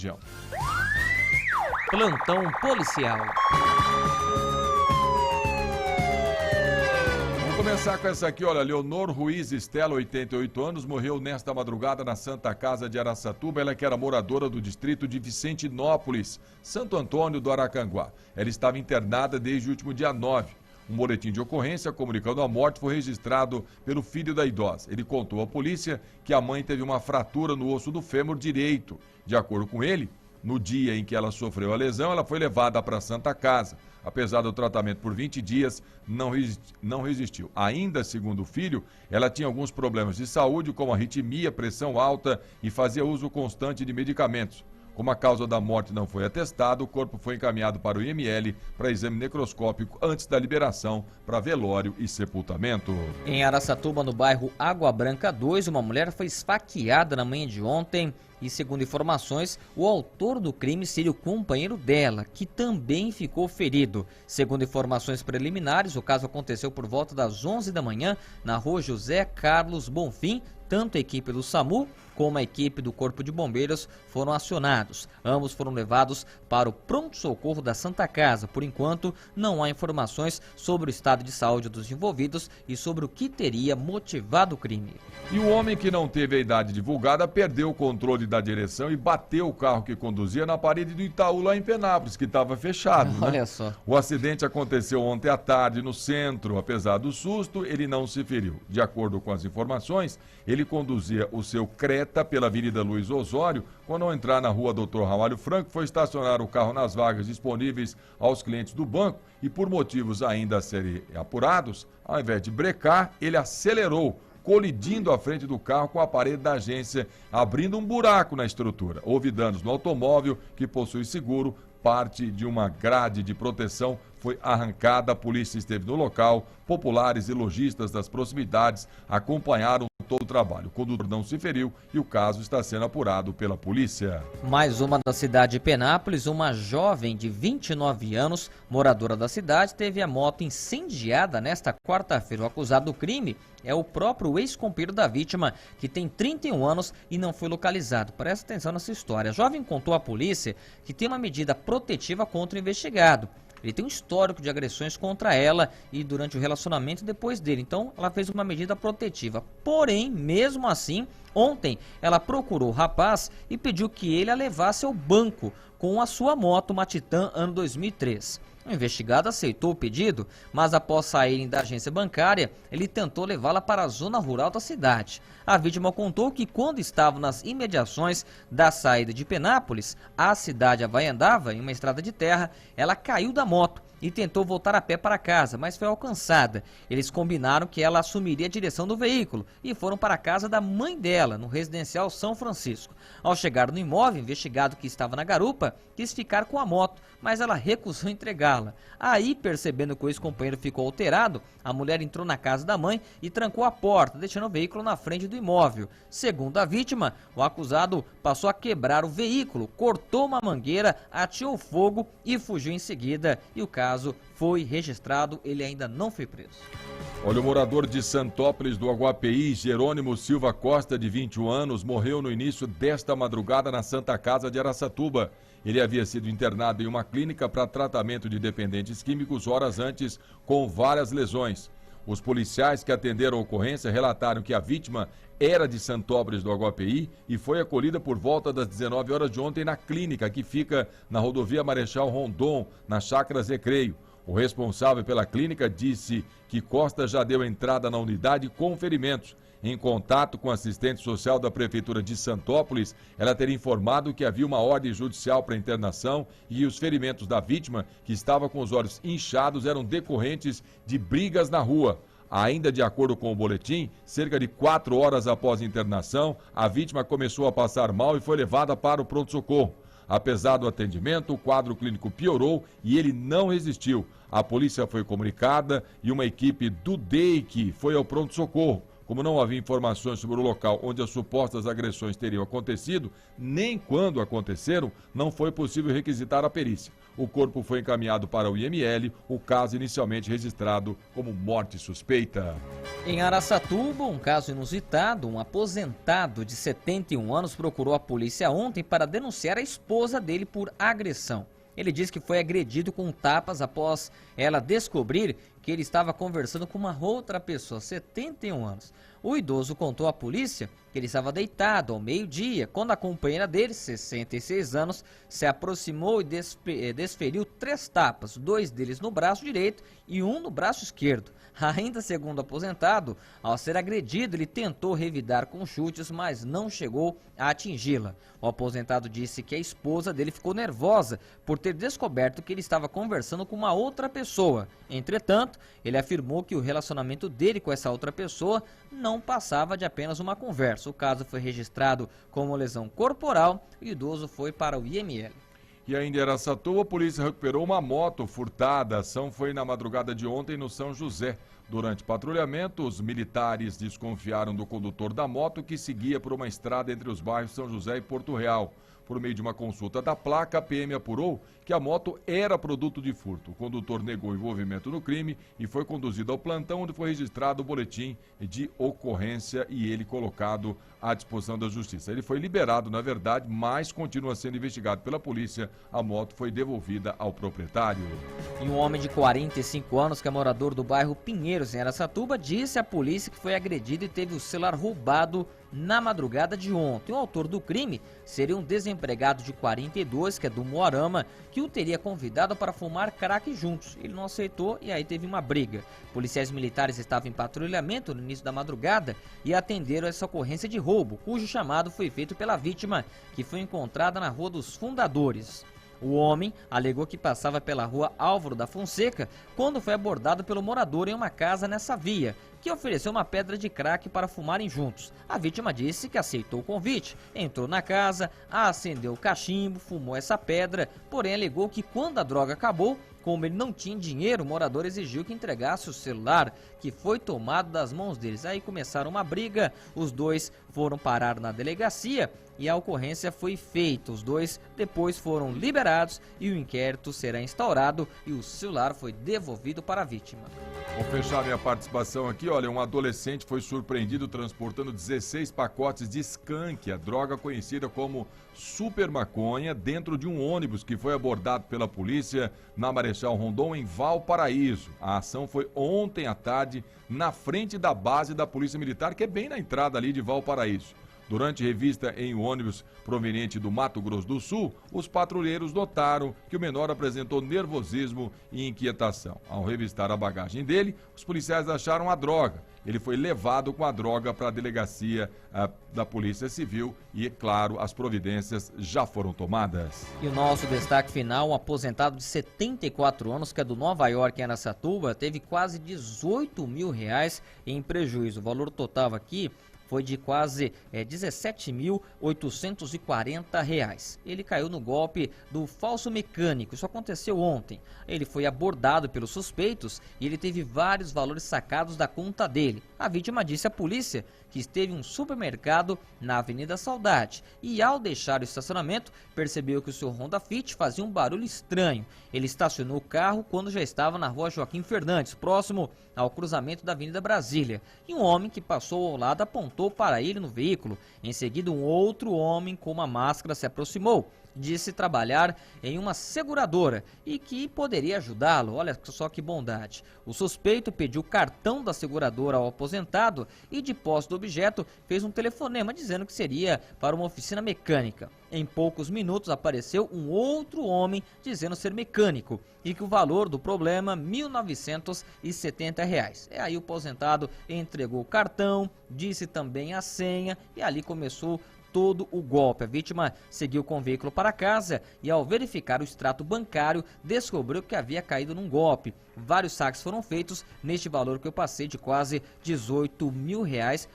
região. Plantão policial. Vamos começar com essa aqui, olha, Leonor Ruiz Estela, 88 anos, morreu nesta madrugada na Santa Casa de Araçatuba. Ela que era moradora do distrito de Vicentinópolis, Santo Antônio do Aracanguá. Ela estava internada desde o último dia 9. Um boletim de ocorrência comunicando a morte foi registrado pelo filho da idosa. Ele contou à polícia que a mãe teve uma fratura no osso do fêmur direito. De acordo com ele, no dia em que ela sofreu a lesão, ela foi levada para a Santa Casa. Apesar do tratamento por 20 dias, não resistiu. Ainda, segundo o filho, ela tinha alguns problemas de saúde, como arritmia, pressão alta e fazia uso constante de medicamentos. Como a causa da morte não foi atestada, o corpo foi encaminhado para o IML para exame necroscópico antes da liberação para velório e sepultamento. Em Araçatuba, no bairro Água Branca 2, uma mulher foi esfaqueada na manhã de ontem e, segundo informações, o autor do crime seria o companheiro dela, que também ficou ferido. Segundo informações preliminares, o caso aconteceu por volta das 11 da manhã na rua José Carlos Bonfim. Tanto a equipe do SAMU como a equipe do Corpo de Bombeiros foram acionados. Ambos foram levados para o pronto-socorro da Santa Casa. Por enquanto, não há informações sobre o estado de saúde dos envolvidos e sobre o que teria motivado o crime. E o homem que não teve a idade divulgada perdeu o controle da direção e bateu o carro que conduzia na parede do Itaú, lá em Penápolis, que estava fechado. Olha só. O acidente aconteceu ontem à tarde no centro. Apesar do susto, ele não se feriu. De acordo com as informações, ele conduzia o seu Creta pela Avenida Luiz Osório, quando ao entrar na rua Dr. Ramalho Franco, foi estacionar o carro nas vagas disponíveis aos clientes do banco e, por motivos ainda a serem apurados, ao invés de brecar, ele acelerou, colidindo à frente do carro com a parede da agência, abrindo um buraco na estrutura. Houve danos no automóvel, que possui seguro. Parte de uma grade de proteção foi arrancada. A polícia esteve no local. Populares e lojistas das proximidades acompanharam todo o trabalho. O condutor não se feriu e o caso está sendo apurado pela polícia. Mais uma da cidade de Penápolis, uma jovem de 29 anos, moradora da cidade, teve a moto incendiada nesta quarta-feira. O acusado do crime é o próprio ex-companheiro da vítima, que tem 31 anos e não foi localizado. Presta atenção nessa história. A jovem contou à polícia que tem uma medida protetiva contra o investigado. Ele tem um histórico de agressões contra ela e durante o relacionamento depois dele. Então, ela fez uma medida protetiva. Porém, mesmo assim, ontem ela procurou o rapaz e pediu que ele a levasse ao banco com a sua moto, uma Titan, ano 2003. O investigado aceitou o pedido, mas após saírem da agência bancária, ele tentou levá-la para a zona rural da cidade. A vítima contou que quando estava nas imediações da saída de Penápolis, a cidade Havaiandava, em uma estrada de terra, ela caiu da moto e tentou voltar a pé para casa, mas foi alcançada. Eles combinaram que ela assumiria a direção do veículo e foram para a casa da mãe dela, no residencial São Francisco. Ao chegar no imóvel, o investigado, que estava na garupa, quis ficar com a moto, mas ela recusou entregá-la. Aí, percebendo que o ex-companheiro ficou alterado, a mulher entrou na casa da mãe e trancou a porta, deixando o veículo na frente do imóvel. Segundo a vítima, o acusado passou a quebrar o veículo, cortou uma mangueira, ateou fogo e fugiu em seguida. E o caso foi registrado, ele ainda não foi preso. Olha, o morador de Santópolis do Aguapeí, Jerônimo Silva Costa, de 21 anos, morreu no início desta madrugada na Santa Casa de Araçatuba. Ele havia sido internado em uma clínica para tratamento de dependentes químicos horas antes, com várias lesões. Os policiais que atenderam a ocorrência relataram que a vítima era de Santópolis do Aguapeí e foi acolhida por volta das 19 horas de ontem na clínica, que fica na rodovia Marechal Rondon, na Chácaras Recreio. O responsável pela clínica disse que Costa já deu entrada na unidade com ferimentos. Em contato com a assistente social da Prefeitura de Santópolis, ela teria informado que havia uma ordem judicial para internação e os ferimentos da vítima, que estava com os olhos inchados, eram decorrentes de brigas na rua. Ainda de acordo com o boletim, cerca de 4 horas após a internação, a vítima começou a passar mal e foi levada para o pronto-socorro. Apesar do atendimento, o quadro clínico piorou e ele não resistiu. A polícia foi comunicada e uma equipe do DEIC foi ao pronto-socorro. Como não havia informações sobre o local onde as supostas agressões teriam acontecido, nem quando aconteceram, não foi possível requisitar a perícia. O corpo foi encaminhado para o IML, o caso inicialmente registrado como morte suspeita. Em Araçatuba, um caso inusitado, um aposentado de 71 anos procurou a polícia ontem para denunciar a esposa dele por agressão. Ele diz que foi agredido com tapas após ela descobrir que ele estava conversando com uma outra pessoa, 71 anos. O idoso contou à polícia que ele estava deitado ao meio-dia, quando a companheira dele, 66 anos, se aproximou e desferiu 3 tapas, 2 deles no braço direito e 1 no braço esquerdo. Ainda segundo o aposentado, ao ser agredido, ele tentou revidar com chutes, mas não chegou a atingi-la. O aposentado disse que a esposa dele ficou nervosa por ter descoberto que ele estava conversando com uma outra pessoa. Entretanto, ele afirmou que o relacionamento dele com essa outra pessoa não passava de apenas uma conversa. O caso foi registrado como lesão corporal e o idoso foi para o IML. E ainda em Araçatuba, a polícia recuperou uma moto furtada. A ação foi na madrugada de ontem no São José. Durante patrulhamento, os militares desconfiaram do condutor da moto que seguia por uma estrada entre os bairros São José e Porto Real. Por meio de uma consulta da placa, a PM apurou que a moto era produto de furto. O condutor negou envolvimento no crime e foi conduzido ao plantão, onde foi registrado o boletim de ocorrência e ele colocado à disposição da justiça. Ele foi liberado, na verdade, mas continua sendo investigado pela polícia. A moto foi devolvida ao proprietário. E um homem de 45 anos, que é morador do bairro Pinheiros, em Araçatuba, disse à polícia que foi agredido e teve o celular roubado na madrugada de ontem. O autor do crime seria um desempregado de 42, que é do Moarama, que o teria convidado para fumar crack juntos. Ele não aceitou e aí teve uma briga. Policiais militares estavam em patrulhamento no início da madrugada e atenderam essa ocorrência de roubo, cujo chamado foi feito pela vítima, que foi encontrada na Rua dos Fundadores. O homem alegou que passava pela rua Álvaro da Fonseca quando foi abordado pelo morador em uma casa nessa via, que ofereceu uma pedra de crack para fumarem juntos. A vítima disse que aceitou o convite, entrou na casa, acendeu o cachimbo, fumou essa pedra, porém alegou que quando a droga acabou, como ele não tinha dinheiro, o morador exigiu que entregasse o celular, que foi tomado das mãos deles. Aí começaram uma briga, os dois foram parar na delegacia e a ocorrência foi feita. Os dois depois foram liberados e o inquérito será instaurado e o celular foi devolvido para a vítima. Vou fechar minha participação aqui. Olha, um adolescente foi surpreendido transportando 16 pacotes de skunk, a droga conhecida como super maconha, dentro de um ônibus que foi abordado pela polícia na Marechal Rondon, em Valparaíso. A ação foi ontem à tarde na frente da base da Polícia Militar, que é bem na entrada ali de Valparaíso. Durante revista em um ônibus proveniente do Mato Grosso do Sul, os patrulheiros notaram que o menor apresentou nervosismo e inquietação. Ao revistar a bagagem dele, os policiais acharam a droga. Ele foi levado com a droga para a delegacia da Polícia Civil e, é claro, as providências já foram tomadas. E o nosso destaque final, um aposentado de 74 anos, que é do Nova York, em Araçatuba, teve quase R$18 mil em prejuízo. O valor total aqui foi de quase R$17.840. Ele caiu no golpe do falso mecânico. Isso aconteceu ontem. Ele foi abordado pelos suspeitos e ele teve vários valores sacados da conta dele. A vítima disse à polícia que esteve em um supermercado na Avenida Saudade e, ao deixar o estacionamento, percebeu que o seu Honda Fit fazia um barulho estranho. Ele estacionou o carro quando já estava na Rua Joaquim Fernandes, próximo ao cruzamento da Avenida Brasília. E um homem que passou ao lado apontou para ele no veículo. Em seguida, um outro homem com uma máscara se aproximou. Disse trabalhar em uma seguradora e que poderia ajudá-lo. Olha só que bondade. O suspeito pediu o cartão da seguradora ao aposentado e, de posse do objeto, fez um telefonema dizendo que seria para uma oficina mecânica. Em poucos minutos apareceu um outro homem dizendo ser mecânico e que o valor do problema R$ 1.970. Aí o aposentado entregou o cartão, disse também a senha e ali começou todo o golpe. A vítima seguiu com o veículo para casa e, ao verificar o extrato bancário, descobriu que havia caído num golpe. Vários saques foram feitos neste valor que eu passei de quase R$18 mil.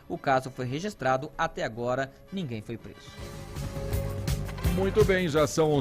O caso foi registrado. Até agora, ninguém foi preso. Muito bem, já são